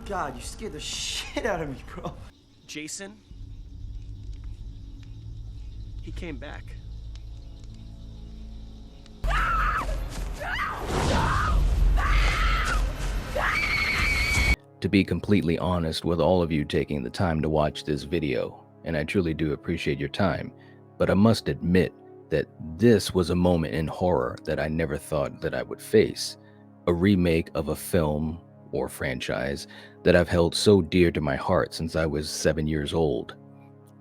God, you scared the shit out of me, bro. Jason, he came back. To be completely honest with all of you taking the time to watch this video, and I truly do appreciate your time, but I must admit that this was a moment in horror that I never thought that I would face. A remake of a film or franchise that I've held so dear to my heart since I was 7 years old.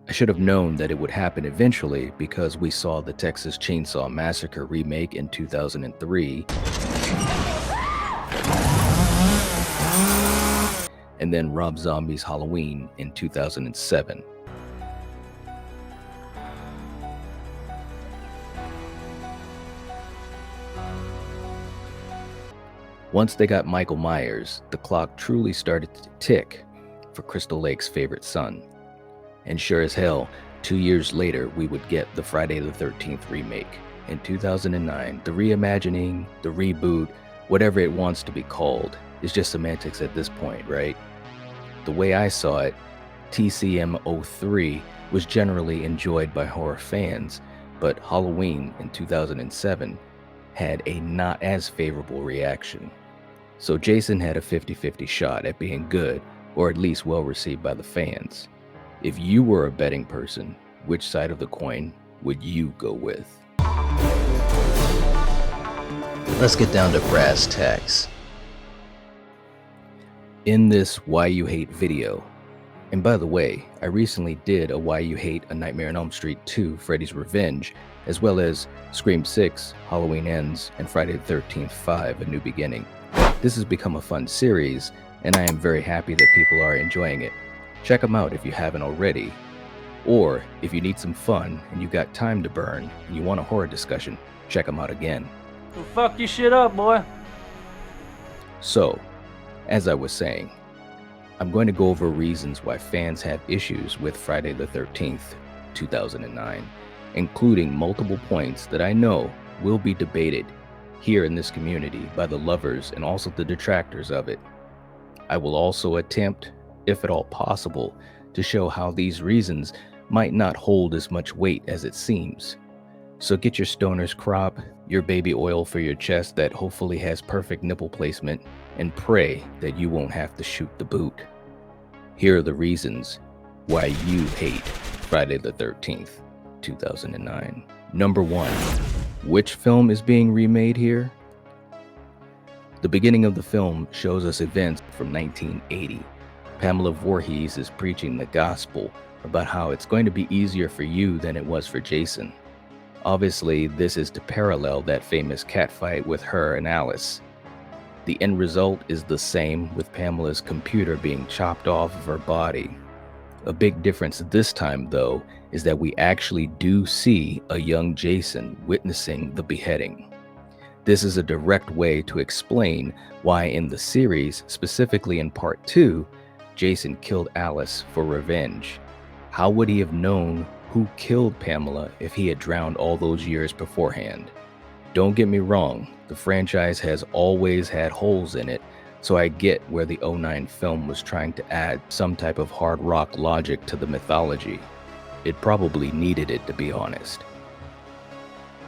I should have known that it would happen eventually because we saw the Texas Chainsaw Massacre remake in 2003, and then Rob Zombie's Halloween in 2007. Once they got Michael Myers, the clock truly started to tick for Crystal Lake's favorite son. And sure as hell, 2 years later, we would get the Friday the 13th remake. In 2009, the reimagining, the reboot, whatever it wants to be called, is just semantics at this point, right? The way I saw it, TCM 03 was generally enjoyed by horror fans, but Halloween in 2007 had a not as favorable reaction. So Jason had a 50-50 shot at being good, or at least well received by the fans. If you were a betting person, which side of the coin would you go with? Let's get down to brass tacks. In this Why You Hate video, and by the way, I recently did a Why You Hate A Nightmare on Elm Street 2 Freddy's Revenge, as well as Scream 6, Halloween Ends, and Friday the 13th 5, A New Beginning. This has become a fun series, and I am very happy that people are enjoying it. Check them out if you haven't already. Or, if you need some fun and you got time to burn and you want a horror discussion, check them out again. Well, fuck your shit up, boy. So, as I was saying, I'm going to go over reasons why fans have issues with Friday the 13th, 2009, including multiple points that I know will be debated here in this community by the lovers and also the detractors of it. I will also attempt, if at all possible, to show how these reasons might not hold as much weight as it seems. So get your stoner's crop, your baby oil for your chest that hopefully has perfect nipple placement, and pray that you won't have to shoot the boot. Here are the reasons why you hate Friday the 13th, 2009. Number 1. Which film is being remade here? The beginning of the film shows us events from 1980. Pamela Voorhees is preaching the gospel about how it's going to be easier for you than it was for Jason. Obviously, this is to parallel that famous catfight with her and Alice. The end result is the same, with Pamela's computer being chopped off of her body. A big difference this time, though, is that we actually do see a young Jason witnessing the beheading. This is a direct way to explain why in the series, specifically in part 2, Jason killed Alice for revenge. How would he have known who killed Pamela if he had drowned all those years beforehand? Don't get me wrong, the franchise has always had holes in it, so I get where the 2009 film was trying to add some type of hard rock logic to the mythology. It probably needed it, to be honest.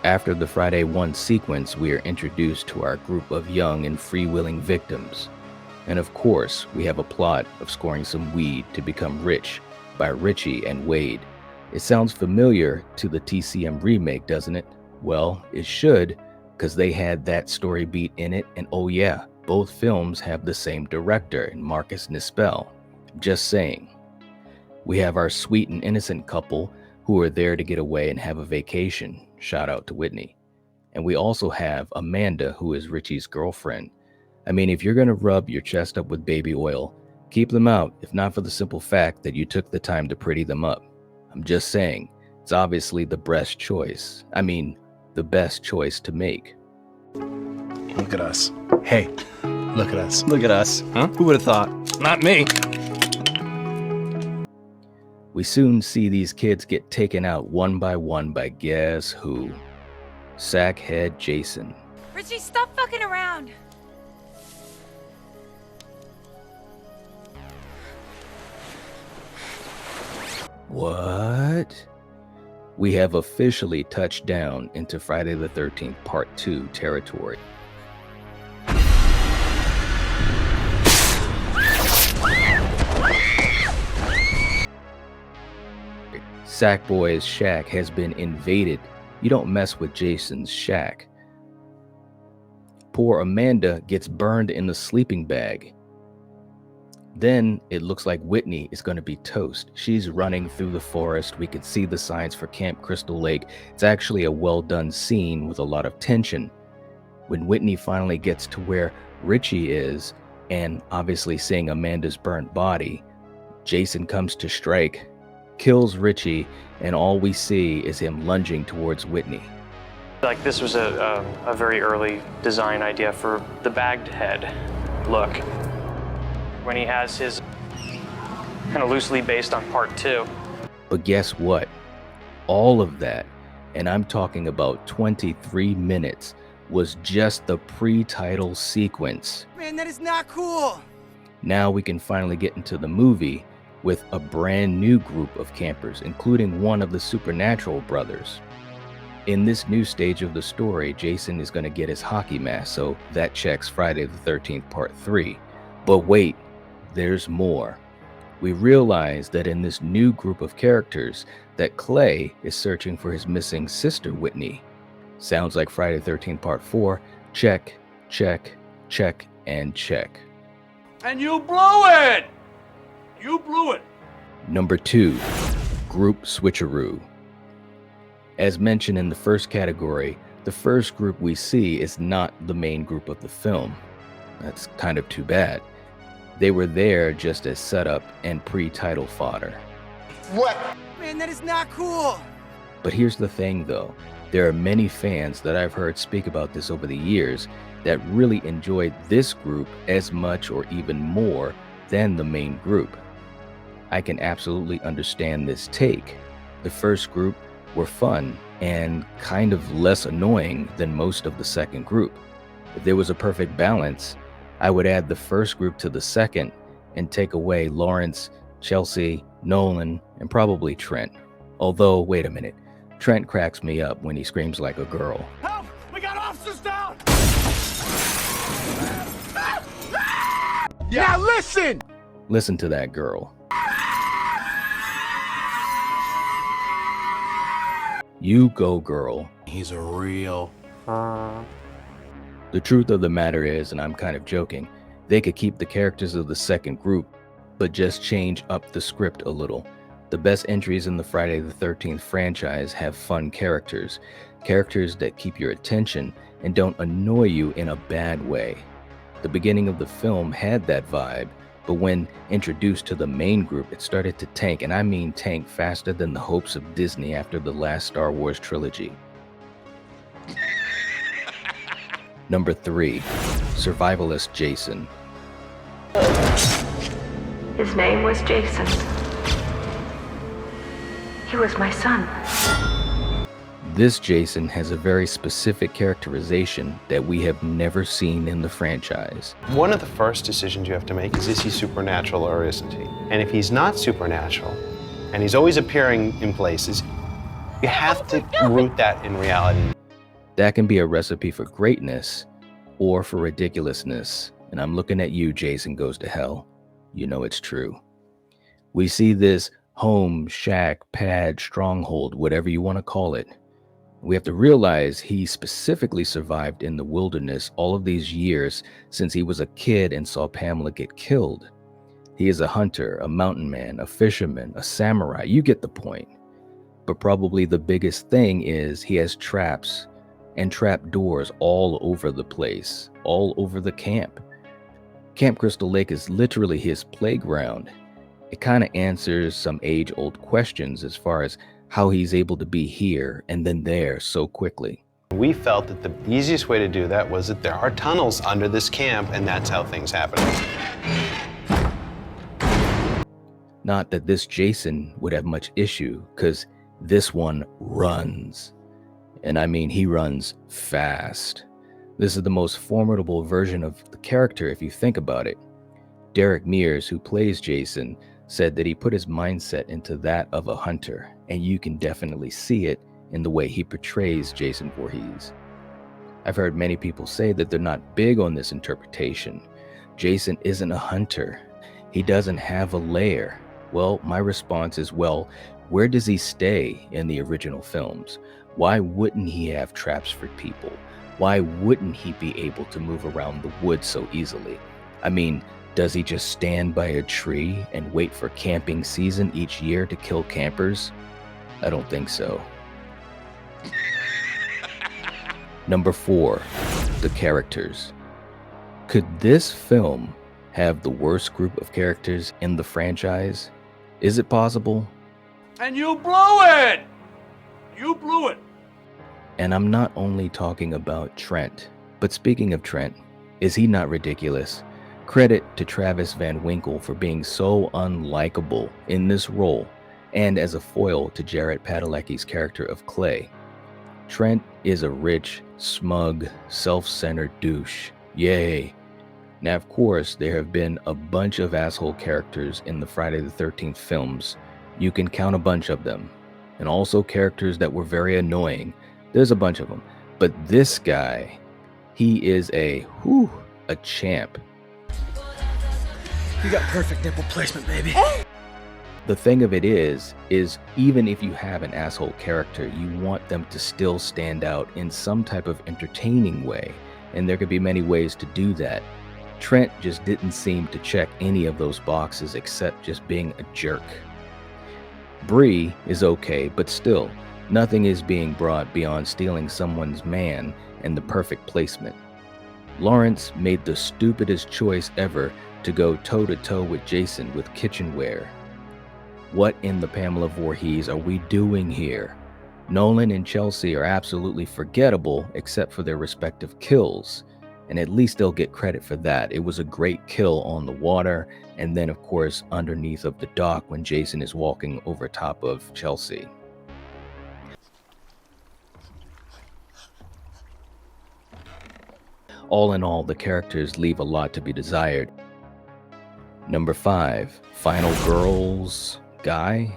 After the Friday 1 sequence, we are introduced to our group of young and freewheeling victims. And of course, we have a plot of scoring some weed to become rich by Richie and Wade. It sounds familiar to the TCM remake, doesn't it? Well, it should, because they had that story beat in it, and oh yeah, both films have the same director, Marcus Nispel. Just saying. We have our sweet and innocent couple who are there to get away and have a vacation. Shout out to Whitney. And we also have Amanda, who is Richie's girlfriend. I mean, if you're gonna rub your chest up with baby oil, keep them out, if not for the simple fact that you took the time to pretty them up. I'm just saying, it's obviously the best choice. I mean, the best choice to make. Look at us. Hey, look at us. Look at us. Huh? Who would have thought? Not me. We soon see these kids get taken out one by one by guess who? Sackhead Jason. Richie, stop fucking around. What? We have officially touched down into Friday the 13th Part 2 territory. Sackboy's shack has been invaded. You don't mess with Jason's shack. Poor Amanda gets burned in the sleeping bag. Then it looks like Whitney is going to be toast. She's running through the forest. We can see the signs for Camp Crystal Lake. It's actually a well done scene with a lot of tension. When Whitney finally gets to where Richie is, and obviously seeing Amanda's burnt body, Jason comes to strike, kills Richie, and all we see is him lunging towards Whitney. Like, this was a very early design idea for the bagged head look. When he has his kind of loosely based on Part 2. But guess what? All of that, and I'm talking about 23 minutes, was just the pre-title sequence. Man, that is not cool. Now we can finally get into the movie with a brand new group of campers, including one of the Supernatural brothers. In this new stage of the story, Jason is going to get his hockey mask, so that checks Friday the 13th Part 3. But wait, there's more. We realize that in this new group of characters that Clay is searching for his missing sister Whitney. Sounds like Friday the 13th Part 4. Check, check, check, and check. And you blew it! You blew it! Number 2, Group Switcheroo. As mentioned in the first category, the first group we see is not the main group of the film. That's kind of too bad. They were there just as setup and pre-title fodder. What? Man, that is not cool. But here's the thing though, there are many fans that I've heard speak about this over the years that really enjoyed this group as much or even more than the main group. I can absolutely understand this take. The first group were fun and kind of less annoying than most of the second group. If there was a perfect balance, I would add the first group to the second and take away Lawrence, Chelsea, Nolan, and probably Trent. Although, wait a minute, Trent cracks me up when he screams like a girl. Help! We got officers down! Now listen! Listen to that girl. You go, girl. He's a real... The truth of the matter is, and I'm kind of joking, they could keep the characters of the second group, but just change up the script a little. The best entries in the Friday the 13th franchise have fun characters, characters that keep your attention and don't annoy you in a bad way. The beginning of the film had that vibe, but when introduced to the main group, it started to tank, and I mean tank faster than the hopes of Disney after the last Star Wars trilogy. Number 3, Survivalist Jason. His name was Jason. He was my son. This Jason has a very specific characterization that we have never seen in the franchise. One of the first decisions you have to make is he supernatural or isn't he? And if he's not supernatural, and he's always appearing in places, you have to root that in reality. That can be a recipe for greatness or for ridiculousness. And I'm looking at you, Jason Goes to Hell. You know it's true. We see this home, shack, pad, stronghold, whatever you want to call it. We have to realize he specifically survived in the wilderness all of these years since he was a kid and saw Pamela get killed. He is a hunter, a mountain man, a fisherman, a samurai. You get the point. But probably the biggest thing is he has traps and trap doors all over the place, all over the camp. Camp Crystal Lake is literally his playground. It kind of answers some age-old questions as far as how he's able to be here and then there so quickly. We felt that the easiest way to do that was that there are tunnels under this camp, and that's how things happen. Not that this Jason would have much issue, because this one runs. And I mean, he runs fast. This is the most formidable version of the character if you think about it. Derek Mears, who plays Jason, said that he put his mindset into that of a hunter, and you can definitely see it in the way he portrays Jason Voorhees. I've heard many people say that they're not big on this interpretation. Jason isn't a hunter. He doesn't have a lair. Well, my response is, well, where does he stay in the original films? Why wouldn't he have traps for people? Why wouldn't he be able to move around the woods so easily? I mean, does he just stand by a tree and wait for camping season each year to kill campers? I don't think so. Number 4, the characters. Could this film have the worst group of characters in the franchise? Is it possible? And you blew it! You blew it! And I'm not only talking about Trent, but speaking of Trent, is he not ridiculous? Credit to Travis Van Winkle for being so unlikable in this role and as a foil to Jared Padalecki's character of Clay. Trent is a rich, smug, self-centered douche. Yay. Now, of course, there have been a bunch of asshole characters in the Friday the 13th films. You can count a bunch of them. And also characters that were very annoying. There's a bunch of them. But this guy, he is a champ. You got perfect nipple placement, baby. The thing of it is even if you have an asshole character, you want them to still stand out in some type of entertaining way. And there could be many ways to do that. Trent just didn't seem to check any of those boxes except just being a jerk. Bree is okay, but still, nothing is being brought beyond stealing someone's man and the perfect placement. Lawrence made the stupidest choice ever to go toe-to-toe with Jason with kitchenware. What in the Pamela Voorhees are we doing here? Nolan and Chelsea are absolutely forgettable except for their respective kills, and at least they'll get credit for that. It was a great kill on the water, and then of course underneath of the dock when Jason is walking over top of Chelsea. All in all, the characters leave a lot to be desired. Number 5, final girls guy.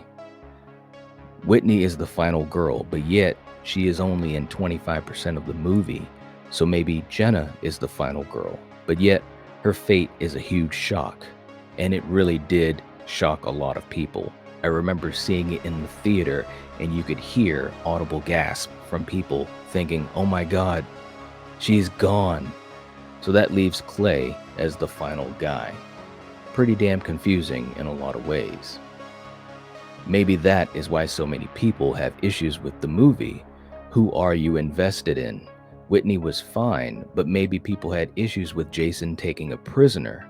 Whitney is the final girl, but yet she is only in 25% of the movie. So maybe Jenna is the final girl, but yet her fate is a huge shock. And it really did shock a lot of people. I remember seeing it in the theater and you could hear audible gasp from people thinking, oh my God, she's gone. So that leaves Clay as the final guy. Pretty damn confusing in a lot of ways. Maybe that is why so many people have issues with the movie. Who are you invested in? Whitney was fine, but maybe people had issues with Jason taking a prisoner.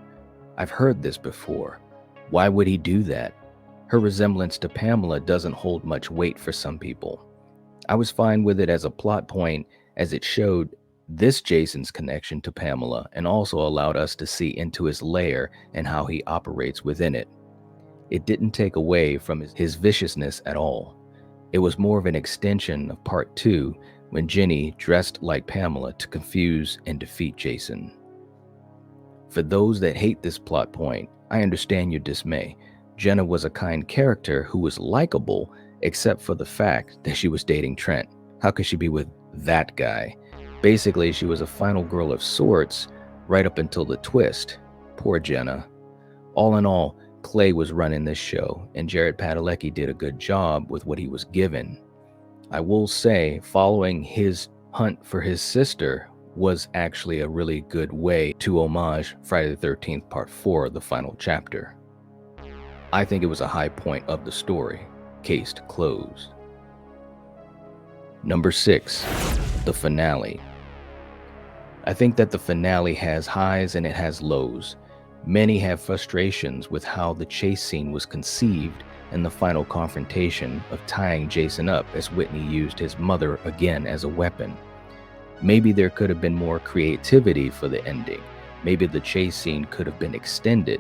I've heard this before. Why would he do that? Her resemblance to Pamela doesn't hold much weight for some people. I was fine with it as a plot point, as it showed this Jason's connection to Pamela and also allowed us to see into his lair and how he operates within it. It didn't take away from his viciousness at all. It was more of an extension of part 2 when Jenny dressed like Pamela to confuse and defeat Jason. For those that hate this plot point, I understand your dismay. Jenna was a kind character who was likable except for the fact that she was dating Trent. How could she be with that guy? Basically, she was a final girl of sorts right up until the twist. Poor Jenna. All in all, Clay was running this show, and Jared Padalecki did a good job with what he was given. I will say, following his hunt for his sister was actually a really good way to homage Friday the 13th Part 4, the final chapter. I think it was a high point of the story. Case closed. Number 6, the finale. I think that the finale has highs and it has lows. Many have frustrations with how the chase scene was conceived and the final confrontation of tying Jason up as Whitney used his mother again as a weapon. Maybe there could have been more creativity for the ending. Maybe the chase scene could have been extended.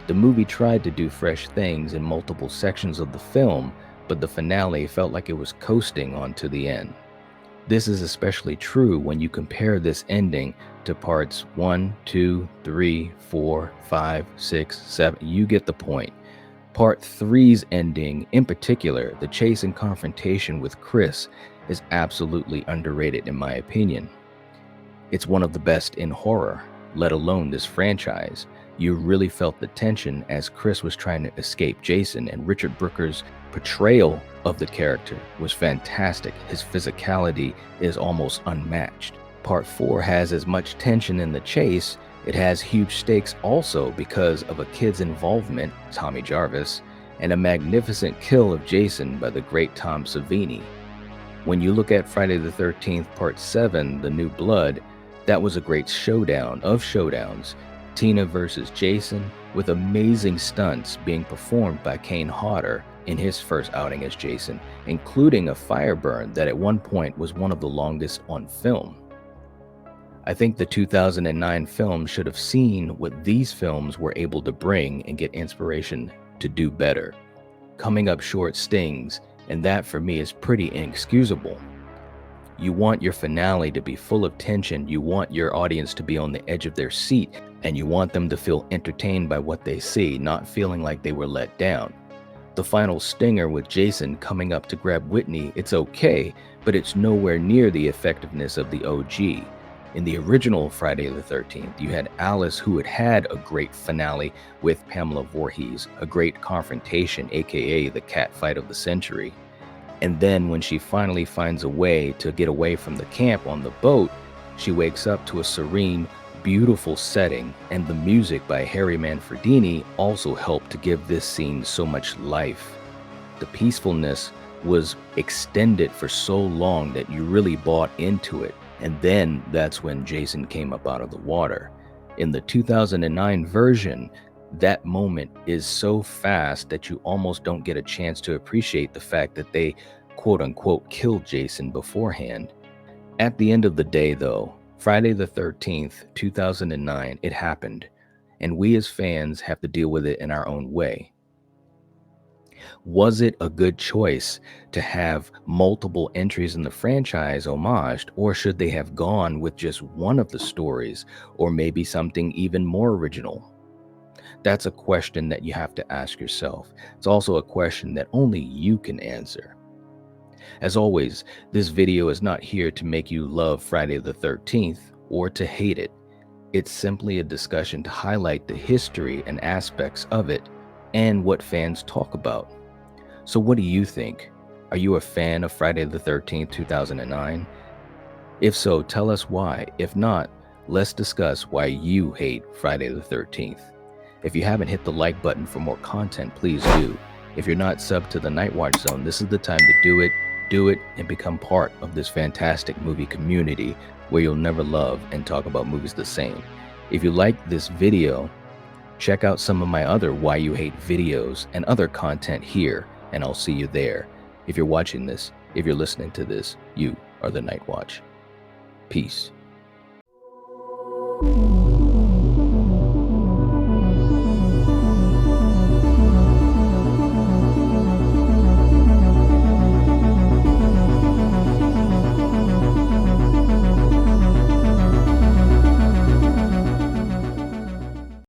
The movie tried to do fresh things in multiple sections of the film, but the finale felt like it was coasting onto the end. This is especially true when you compare this ending to parts 1, 2, 3, 4, 5, 6, 7. You get the point. Part 3's ending, in particular, the chase and confrontation with Chris, is absolutely underrated in my opinion. It's one of the best in horror, let alone this franchise. You really felt the tension as Chris was trying to escape Jason, and Richard Brooker's portrayal of the character was fantastic. His physicality is almost unmatched. Part 4 has as much tension in the chase. It has huge stakes also because of a kid's involvement, Tommy Jarvis, and a magnificent kill of Jason by the great Tom Savini. When you look at Friday the 13th Part 7, The New Blood, that was a great showdown of showdowns. Tina versus Jason, with amazing stunts being performed by Kane Hodder in his first outing as Jason, including a fire burn that at one point was one of the longest on film. I think the 2009 film should have seen what these films were able to bring and get inspiration to do better. Coming up short stings, and that for me is pretty inexcusable. You want your finale to be full of tension, you want your audience to be on the edge of their seat, and you want them to feel entertained by what they see, not feeling like they were let down. The final stinger with Jason coming up to grab Whitney, it's okay, but it's nowhere near the effectiveness of the OG. In the original Friday the 13th, you had Alice, who had had a great finale with Pamela Voorhees, a great confrontation, aka the cat fight of the century. And then when she finally finds a way to get away from the camp on the boat, she wakes up to a serene, beautiful setting, and the music by Harry Manfredini also helped to give this scene so much life. The peacefulness was extended for so long that you really bought into it. And then that's when Jason came up out of the water. In the 2009 version, that moment is so fast that you almost don't get a chance to appreciate the fact that they quote unquote killed Jason beforehand. At the end of the day though, Friday the 13th, 2009, it happened, and we as fans have to deal with it in our own way. Was it a good choice to have multiple entries in the franchise homaged, or should they have gone with just one of the stories, or maybe something even more original? That's a question that you have to ask yourself. It's also a question that only you can answer. As always, this video is not here to make you love Friday the 13th or to hate it. It's simply a discussion to highlight the history and aspects of it and what fans talk about. So what do you think? Are you a fan of Friday the 13th, 2009? If so, tell us why. If not, let's discuss why you hate Friday the 13th. If you haven't hit the like button for more content, please do. If you're not subbed to the Nightwatch Zone, this is the time to do it, and become part of this fantastic movie community where you'll never love and talk about movies the same. If you like this video, check out some of my other Why You Hate videos and other content here, and I'll see you there. If you're watching this, if you're listening to this, you are the Nightwatch. Peace.